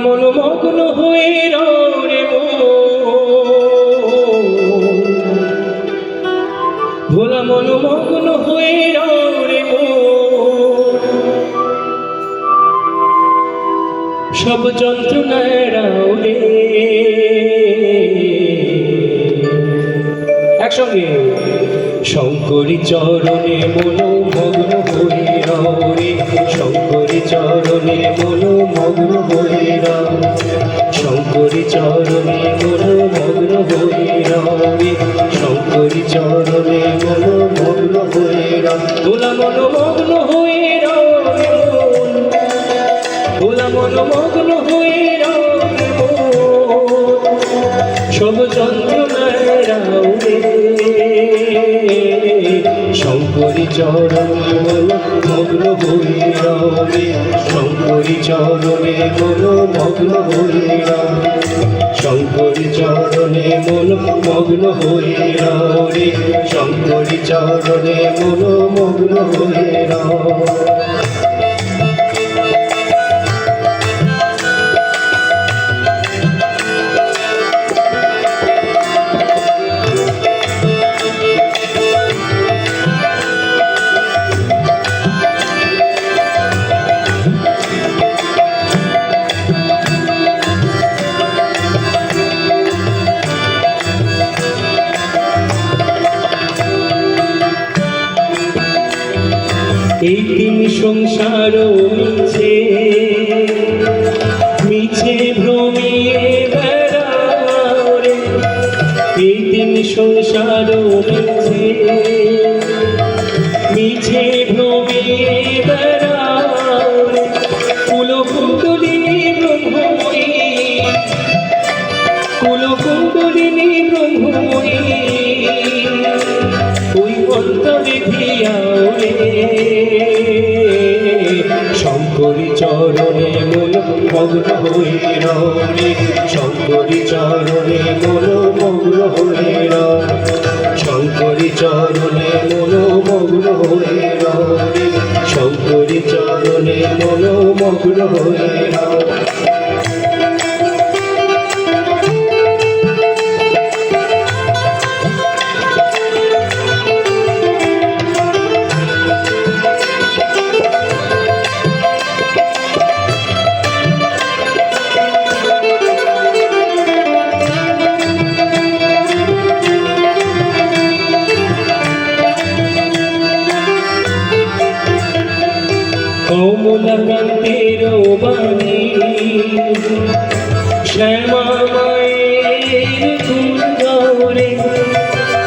মন মগ্ন হয়ে রে ভোলা মন মগ্ন হয়ে রে সব যন্ত্রণায় রাউরে একসঙ্গে শঙ্করী চরণে মন মগ্ন হয়ে রে শঙ্করী চরণে মন মগ্ন হয়ে শঙ্করী চরণে মন মগ্ন হয়ে রে শঙ্করী চরণে মন মগ্ন হয়ে ভোলা মন মগ্ন হয়ে ভোলা মন মগ্ন হয়ে সব যন্ত্রণায় রাউরে শঙ্করী চরণে মন মগ্ন হয়ে রে শঙ্করী চরণে মন মগ্ন হয়ে শঙ্করী চরণে মন মগ্ন হয়ে রে শঙ্করী চরণে মন মগ্ন হয়ে এই তিন সংসার মিছে মিছে ভ্রমিয়ে বেড়াও রে এই তিন সংসার মিছে মিছে ভ্রমিয়ে বেড়াও রে কুলকুণ্ডলিনী ব্রহ্মময়ী কুলকুণ্ডলিনী ব্রহ্মময়ী ওই অন্তর্বিধিয়াও রে শঙ্করী চরণে মন মগ্ন হয়ে রে শঙ্করী চরণে মন মগ্ন হয়ে শঙ্করী চরণে মন মগ্ন হয়ে রে শঙ্করী চরণে মন মগ্ন হয়ে কমলাকান্তের বাণী শ্যামা মায়ের দুর্গরে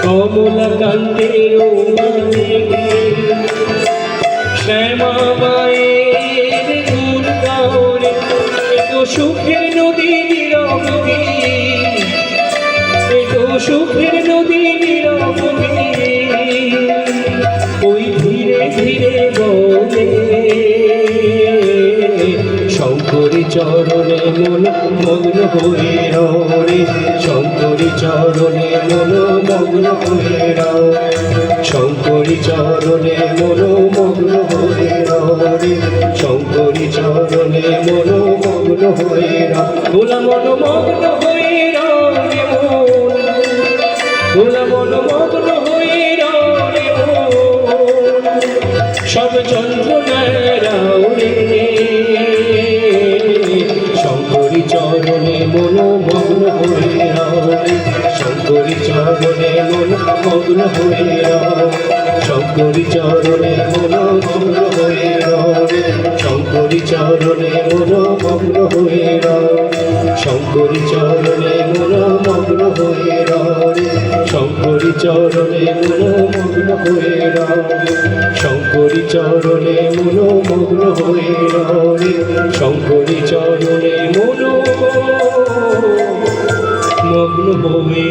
কমলাকান্তের বাণী শ্যামা মায়ের দুর্গরে এতো সুখের নদী নীরবী এতো সুখের নদী নীরবী ওই ধীরে ধীরে বলে শঙ্করী চরণে মন মগ্ন হয়ে রে শঙ্করী চরণে মন মগ্ন হয়ে শঙ্করী চরণে মন মগ্ন হয়ে রে শঙ্করী চরণে মন মগ্ন হয়ে ভোলা মন মগ্ন হয়ে রে ভোলা মন মগ্ন হয়ে রে সব যন্ত্রণায় রাউরে শঙ্করী চরণে মন মগ্ন হয়ে রে শঙ্করী চরণে মন মগ্ন হয়ে শঙ্করী চরণে মন মগ্ন হয়ে রে শঙ্করী চরণে মন মগ্ন হয়ে শঙ্করী চরণে মন মগ্ন হয়ে রে শঙ্করী চরণে মন মগ্ন হয়ে শঙ্করী চরণে মন মগ্ন হয়ে রে শঙ্করী চরণে মন মগ্ন হয়ে